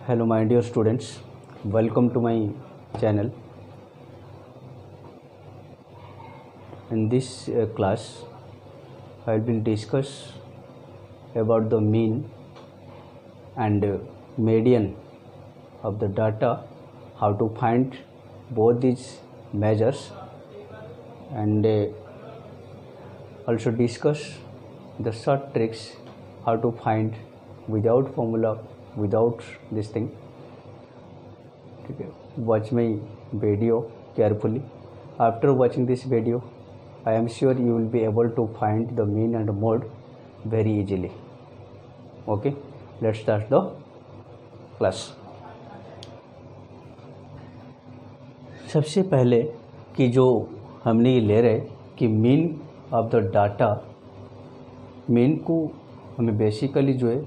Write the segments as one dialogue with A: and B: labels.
A: Hello my dear students, welcome to my channel. In this class I will discuss about the mean and median of the data, how to find both these measures, and also discuss the short tricks how to find without formula, without this thing. Okay. Watch my video carefully. After watching this video, I am sure you will be able to find the mean and mode very easily. Okay, let's start the class. सबसे पहले कि जो हमने ये ले रहे कि mean of the data, mean को हमें बेसिकली जो है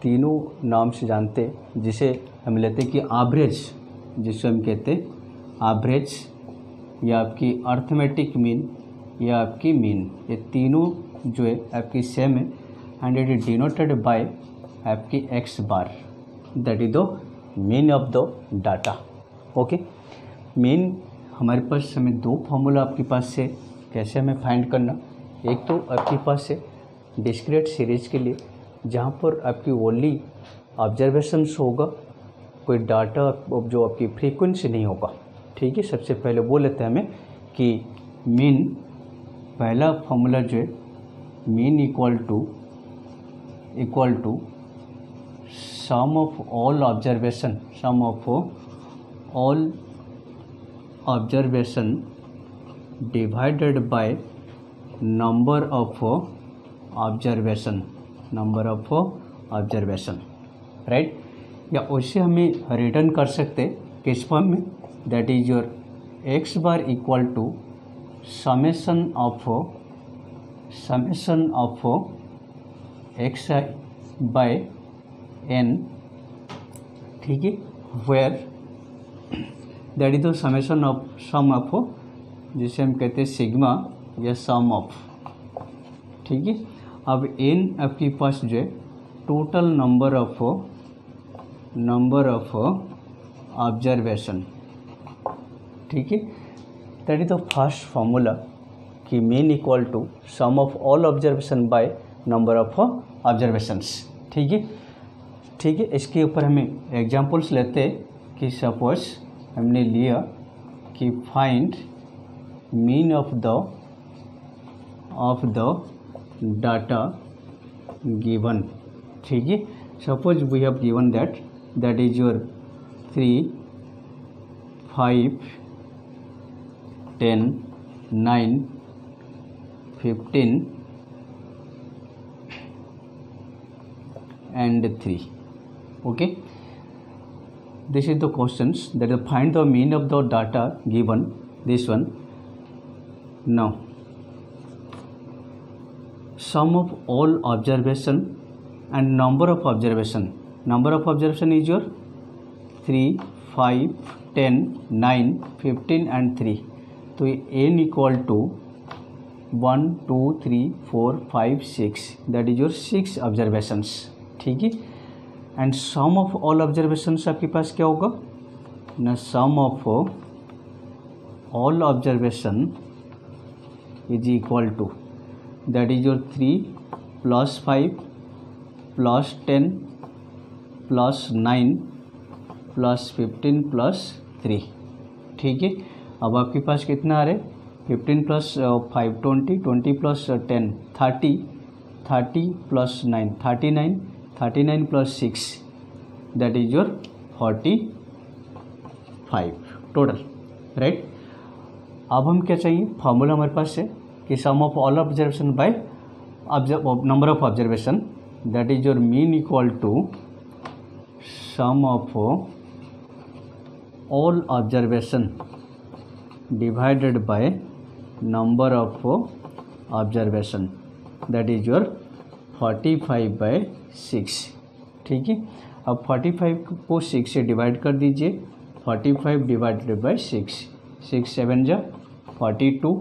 A: तीनों नाम से जानते हैं, जिसे हम लेते हैं कि एवरेज, जिसे हम कहते हैं एवरेज, या आपकी अर्थमेटिक मीन, या आपकी मीन, ये तीनों जो है आपकी सेम है and it is denoted by आपकी x bar, that is the mean of the data. Okay, mean हमारे पास हमें दो फार्मूला आपके पास से कैसे हमें फाइंड करना. एक तो आपके पास है डिस्क्रीट सीरीज के लिए, जहाँ पर आपकी ओनली ऑब्जर्वेशंस होगा, कोई डाटा जो आपकी फ्रीक्वेंसी नहीं होगा. ठीक है, सबसे पहले वो लेते हैं हमें कि मीन, पहला फॉर्मूला जो है mean equal to sum of all observation, sum of all observation divided by number of observation, number of observation, right. या उससे हमें रिटर्न कर सकते किस फॉर्म में, that is your X bar equal to summation of x I by N. ठीक है, where that is the summation of sum of, जिसे हम कहते हैं सिग्मा या सम ऑफ. ठीक है, अब एन आपके पास जो है टोटल नंबर ऑफ ऑब्जर्वेशन. ठीक है, that is the first formula कि mean equal to sum of all observation by number of observations. ठीक है, ठीक है. इसके ऊपर हमें एग्जांपल्स लेते हैं कि सपोज हमने लिया कि find mean of the data given. ठीक है, suppose we have given that is your 3, 5, 10, 9, 15 and 3. Okay, this is the questions that is find the mean of the data given, this one. Now sum of all observation and number of observation. Number of observation is your 3, 5, 10, 9, 15 and 3. तो n equal to 1, 2, 3, 4, 5, 6, that is your 6 observations. ठीक है, and sum of all observations आपके पास क्या होगा ना, sum of all observation is equal to that is your 3 + 5 + 10 + 9 + 15 + 3. ठीक है, अब आपके पास कितना आ रहा है, 15 + 5 20, 20 + 10 30, 30 + 9 39, 39 + 6 that is your 45 total, right. अब हम क्या चाहिए, फार्मूला हमारे पास है कि sum of all observation by number of observation, that is your mean equal to sum of all observation divided by number of observation, that is your 45/6. ठीक है, अब 45 को 6 से डिवाइड कर दीजिए, 45 डिवाइडेड बाय 6, 6 7 जा 42,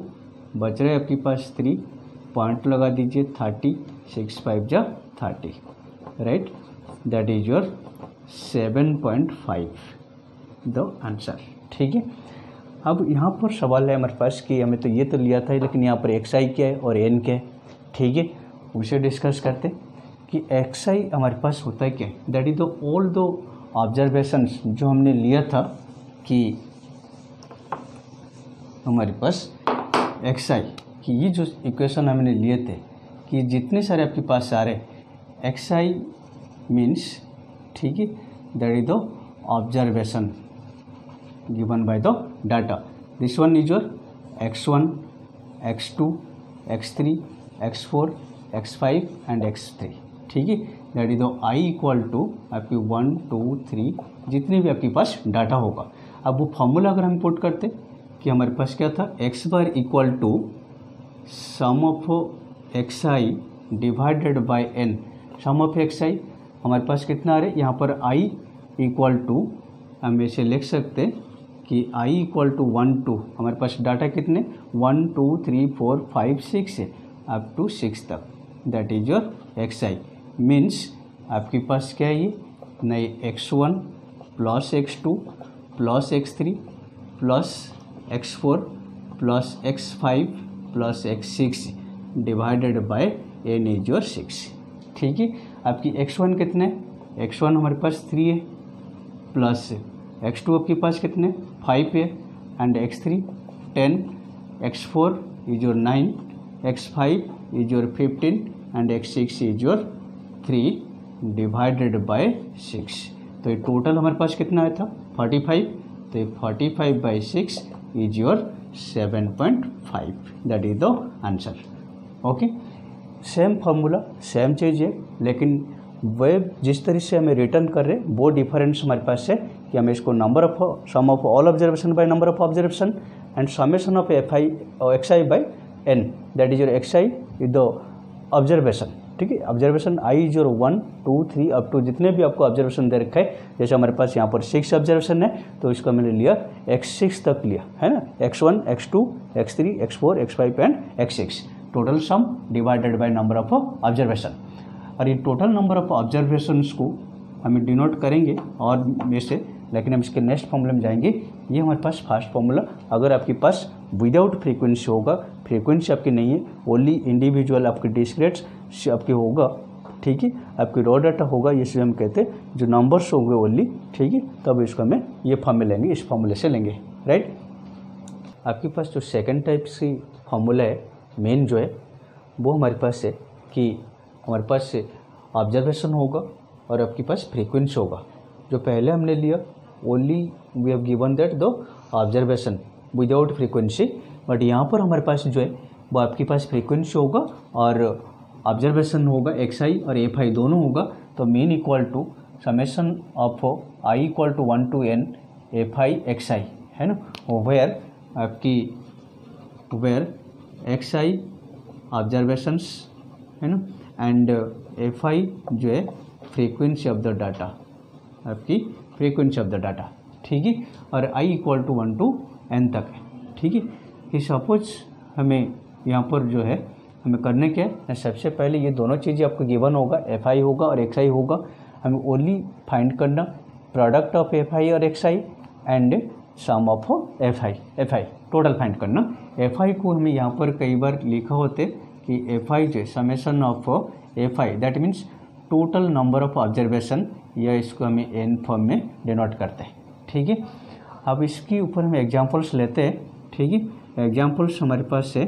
A: बच रहे आपके पास 3, पॉइंट लगा दीजिए 30, 6 5 जा 30, right. That is your 7.5 the answer. ठीक है, अब यहाँ पर सवाल है हमारे पास कि हमें तो ये तो लिया था, लेकिन यहाँ पर एक्स आई क्या है और एन क्या है। ठीक है, उसे डिस्कस करते कि एक्स आई हमारे पास होता है क्या, that is the all the observations जो हमने लिया था कि हमारे पास एक्स आई कि ये जो इक्वेशन हमने लिए थे कि जितने सारे आपके पास आ रहे एक्स आई मीन्स, ठीक है, that is the observation given by the data. This one is your x1, x2, x3, x4, x5 and x3. ठीक है, that is the I equal to आपकी 1 2 3 जितने भी आपके पास डाटा होगा। अब वो फॉर्मूला अगर हम पुट करते कि हमारे पास क्या था, x bar equal to sum of x i divided by n. Sum of x i हमारे पास कितना आ रहा है, यहाँ पर आई इक्वल टू हम ऐसे लिख सकते कि i इक्वल टू 1 2, हमारे पास डाटा कितने 1 2 3 4 5 6 है अप टू 6 तक, that is your X I means आपके पास क्या है ये नई x1 plus x2 plus x3 plus x4 plus x5 plus x6 divided by n is your 6। ठीक है, आपकी x1 कितने, x1 हमारे पास 3 है प्लस x2 आपके पास कितने 5 है and x3 10, x4 is your 9, x5 is your 15 and x6 is your 3 divided by 6। तो ये टोटल हमारे पास कितना आया था 45, तो ये 45 by 6 is your 7.5, that is the answer. Okay, same formula same चीज़ है, लेकिन वे जिस तरह से हमें रिटर्न कर रहे हैं वो डिफरेंस हमारे पास है कि हमें इसको number of sum of all observation by number of observation and summation of F I x I by N, that is your X I is the observation. ठीक है, observation I is your 1 2 3 up to जितने भी आपको observation दे रखा है, जैसे हमारे पास यहाँ पर 6 ऑब्जर्वेशन है तो इसको मैंने लिया x6 तक लिया है ना, x1 x2 x3 x4 x5 and x6 total sum divided by number of observation. और ये टोटल नंबर ऑफ ऑब्जर्वेशंस को हमें डिनोट करेंगे और में से, लेकिन हम इसके नेक्स्ट फॉर्मूले में जाएंगे। ये हमारे पास फर्स्ट फॉर्मूला, अगर आपके पास विदाउट फ्रीक्वेंसी होगा, फ्रीक्वेंसी आपकी नहीं है, ओनली इंडिविजुअल आपके डिस्क्रीट्स से आपके होगा। ठीक है, आपके रॉ डाटा होगा, ये हम कहते हैं जो नंबर्स होंगे ओनली। ठीक है, तब इसको हमें ये फॉर्मूला लेंगे, इस फॉर्मूले से लेंगे, राइट। आपके पास जो सेकेंड टाइप की फॉर्मूला है मेन जो है वो हमारे पास है कि हमारे पास ऑब्जर्वेशन होगा और आपके पास फ्रीक्वेंसी होगा। जो पहले हमने लिया only we have given that the observation without frequency, but यहाँ पर हमारे पास जो है वो आपके पास फ्रीक्वेंसी होगा और ऑब्जर्वेशन होगा, एक्स आई और एफ आई दोनों होगा। तो mean equal to summation of i equal to 1 to n f I x i है ना, वेयर आपकी वेयर एक्स आई ऑब्जर्वेशंस है ना एंड एफ आई जो है फ्रीक्वेंसी ऑफ द डाटा, आपकी फ्रीक्वेंसी ऑफ द डाटा। ठीक है, और आई इक्वल टू 1 to n तक है। ठीक है, कि सपोज हमें यहाँ पर जो है हमें करने क्या है, सबसे पहले ये दोनों चीज़ें आपको गिवन होगा, एफ आई होगा और एक्स आई होगा। हमें ओनली फाइंड करना प्रोडक्ट ऑफ एफ आई और X I and sum of F I total find करना। एफ आई को हमें यहाँ पर कई बार लिखा होते कि एफ आई जो summation of F i that means total number of observation, या इसको हमें एन फॉर्म में डिनोट करते हैं। ठीक है, अब इसके ऊपर हम एग्जांपल्स लेते हैं। ठीक है, एग्जांपल्स हमारे पास है।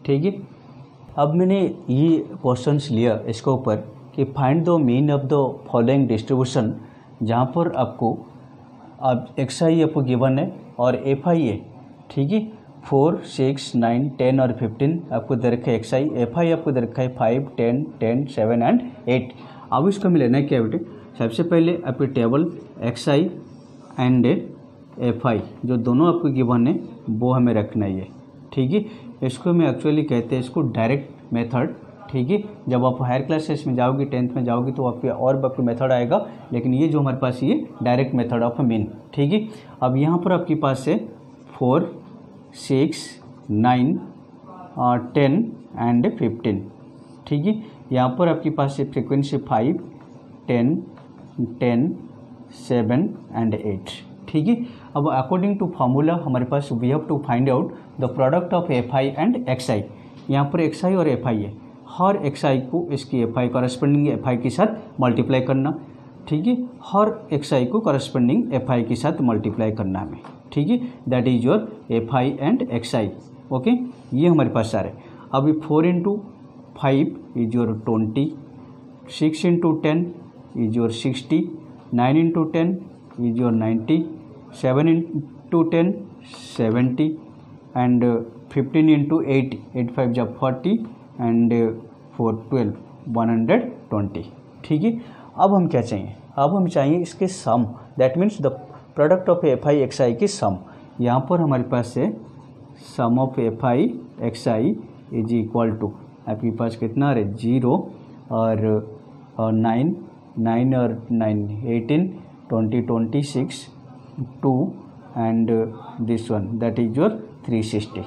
A: ठीक है, अब मैंने ये क्वेश्चंस लिया इसके ऊपर कि find the mean of the following distribution, जहाँ पर आपको अब एक्स आई आपको गिवन है और एफ आई है। ठीक है, 4 6 9 10 और 15 आपको दे रखा है एक्स आई, एफ आई आपको दे रखा है 5 10 10 7 एंड 8। अब इसको हमें लेना है क्या बेटे, सबसे पहले आपके table x I and F I जो दोनों आपको गिवन है वो हमें रखना ही है। ठीक है, इसको हमें एक्चुअली कहते हैं इसको डायरेक्ट मेथड। ठीक है, जब आप हायर क्लासेस में जाओगे 10th में जाओगे तो आपके और आपके मेथड आएगा, लेकिन ये जो हमारे पास ये डायरेक्ट मेथड ऑफ मीन। ठीक है, अब यहाँ पर आपके पास है 4 6 9 10 एंड 15। ठीक है, यहाँ पर आपके पास है फ्रीक्वेंसी 5 10 10, 7 एंड 8। ठीक है, अब अकॉर्डिंग टू फार्मूला हमारे पास we have to find out the product of F i and x i. यहाँ पर एक्स आई और एफ आई है, हर एक्स आई को इसकी F I corresponding F I के साथ मल्टीप्लाई करना। ठीक है, हर एक्स आई को करस्पेंडिंग एफ आई के साथ मल्टीप्लाई करना हमें। ठीक है, that is your F i and x I. Okay, ये हमारे पास आ रहे। अभी 4 into 5 is your 20, 6 into 10 is your 60, 9 into 10 is your 90, 7 into 10 70 and 15 into 8, 8 5 जब 40 एंड 4 12 120। ठीक है, अब हम क्या चाहिए, अब हम चाहिए इसके sum, that means the product of F I x i की सम। यहाँ पर हमारे पास है sum of F I x I is equal to, आपके पास कितना आ रहा है 0 और 9 9 और 9 18 20 26 2 and this one that is your 360।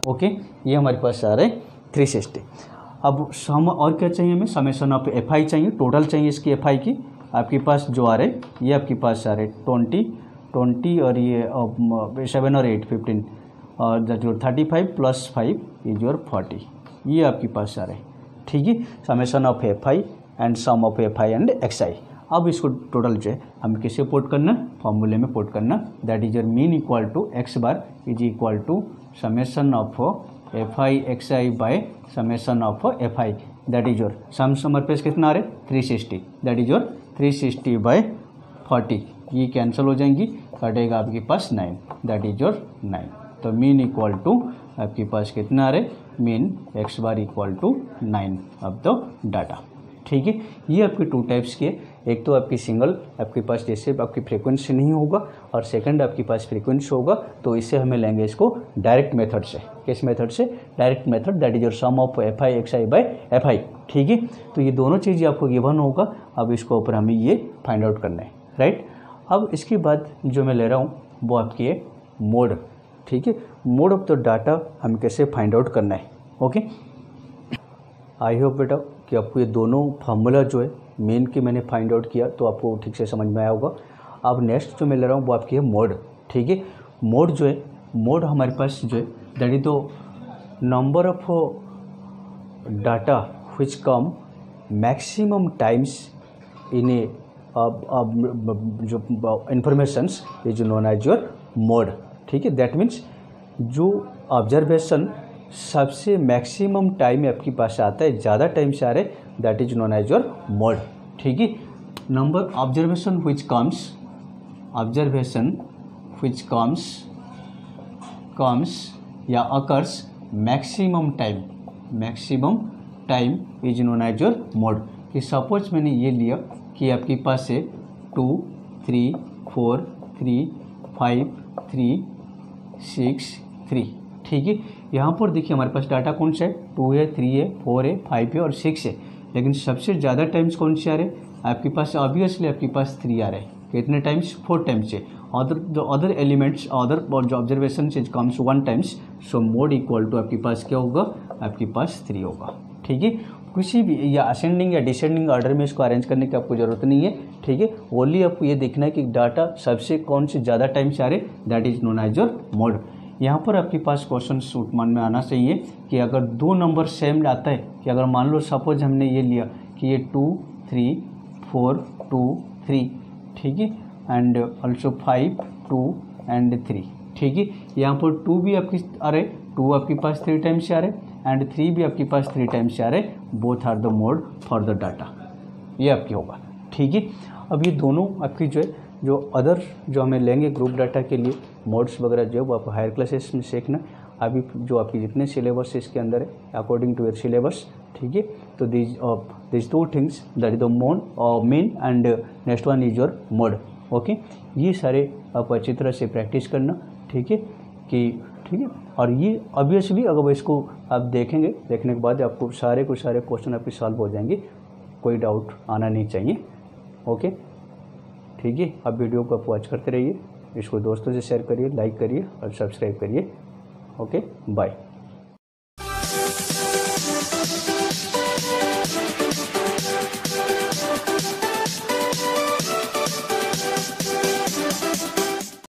A: Okay, ये हमारे पास आ रहा है 360। अब सम और क्या चाहिए हमें, समेशन ऑफ एफ आई चाहिए, टोटल चाहिए इसकी एफ आई की। आपके पास जो आ रहे ये आपके पास आ रहे 20 और ये 7 और 8 15 और that your 35 plus 5 is your 40, ये आपके पास आ रहे। ठीक है, summation of F i and sum of F i and x i. अब इसको टोटल जो है हमें किसे पुट करना, फॉर्मूले में पुट करना, that is your mean equal to x bar is equal to summation of F I x I by summation of F i, that is your sum हमारे पास कितना आ रहे 360, दैट इज योर 360 बाय 40, ये cancel हो जाएंगी, कटेगा आपके पास 9, दैट इज योर 9। तो मीन इक्वल टू आपके पास कितना आ रहे, mean X bar equal to 9 of the data. ठीक है, ये आपके 2 टाइप्स के, एक तो आपकी सिंगल आपके पास जैसे आपकी फ्रीक्वेंसी नहीं होगा और सेकंड आपके पास फ्रीक्वेंसी होगा, तो इससे हमें लेंगे इसको डायरेक्ट मेथड से। किस मेथड से, direct method, that is your sum of F I x I by F I. ठीक है, तो ये दोनों चीज़ें आपको गिवन होगा, अब इसको ऊपर हमें ये फाइंड आउट करना है, राइट। अब इसके बाद जो मैं ले रहा हूँ वो आपकी है मोड। ठीक है, मोड ऑफ द डाटा हमें कैसे फाइंड आउट करना है। ओके, आई होप बेटा कि आपको ये दोनों फार्मूला जो है मेन की मैंने फाइंड आउट किया तो आपको ठीक से समझ में आया होगा। अब नेक्स्ट जो मैं ले रहा हूँ वो आपकी है मोड। ठीक है, मोड जो है, मोड हमारे पास जो है that is the number of data which come maximum times in a जो informations is known as your mode. ठीक है, दैट मीन्स जो ऑब्जर्वेशन सबसे मैक्सिमम टाइम आपके पास आता है, ज़्यादा टाइम से आ रहे, that is known as your mode. ठीक है, नंबर ऑब्जर्वेशन व्हिच कम्स या occurs maximum time is known as your mode. कि सपोज मैंने ये लिया कि आपके पास है 2 3 4 3 5 3 6 3। ठीक है, यहाँ पर देखिए हमारे पास डाटा कौन सा है, 2 है 3 है 4 है 5 है और 6 है, लेकिन सबसे ज़्यादा टाइम्स कौन से आ रहे हैं आपके पास, ऑब्वियसली आपके पास 3 आ रहे हैं। कितने टाइम्स, 4 टाइम्स से। अदर एलिमेंट्स और जो observation is comes 1 times, so mode equal to आपके पास क्या होगा, आपके पास 3 होगा। ठीक है, किसी भी या असेंडिंग या डिसेंडिंग ऑर्डर में इसको अरेंज करने की आपको ज़रूरत नहीं है। ठीक है, ओनली आपको ये देखना है कि डाटा सबसे कौन से ज़्यादा टाइम से आ रहे, that is known as your mode. यहाँ पर आपके पास क्वेश्चन सूट मन में आना चाहिए कि अगर 2 नंबर सेम आता है, कि अगर मान लो सपोज हमने ये लिया कि ये 2 3 4 2 3, ठीक है, एंड ऑल्सो 5 2 एंड 3। ठीक है, यहाँ पर 2 भी आपकी आ रहे, 2 आपके पास 3 टाइम्स से आ रहे एंड 3 भी आपके पास 3 टाइम्स से आ रहे, both are the mode for the data, ये आपकी होगा। ठीक है, अब ये दोनों आपकी जो है जो अदर जो हमें लेंगे ग्रुप डाटा के लिए मोड्स वगैरह जो है वो आप हायर क्लासेस में सीखना। अभी जो आपकी जितने सिलेबस इसके अंदर है अकॉर्डिंग टू योर सिलेबस। ठीक है, तो this 2 things that is the main and next one is your mode. Okay, ये सारे आप अच्छी तरह से प्रैक्टिस करना। ठीक है कि ठीक है, और ये ऑब्वियसली अगर इसको आप देखेंगे, देखने के बाद आपको सारे क्वेश्चन आपके सॉल्व हो जाएंगे, कोई डाउट आना नहीं चाहिए। ओके, ठीक है, अब वीडियो को आप वॉच करते रहिए, इसको दोस्तों से शेयर करिए, लाइक करिए और सब्सक्राइब करिए। Okay, bye.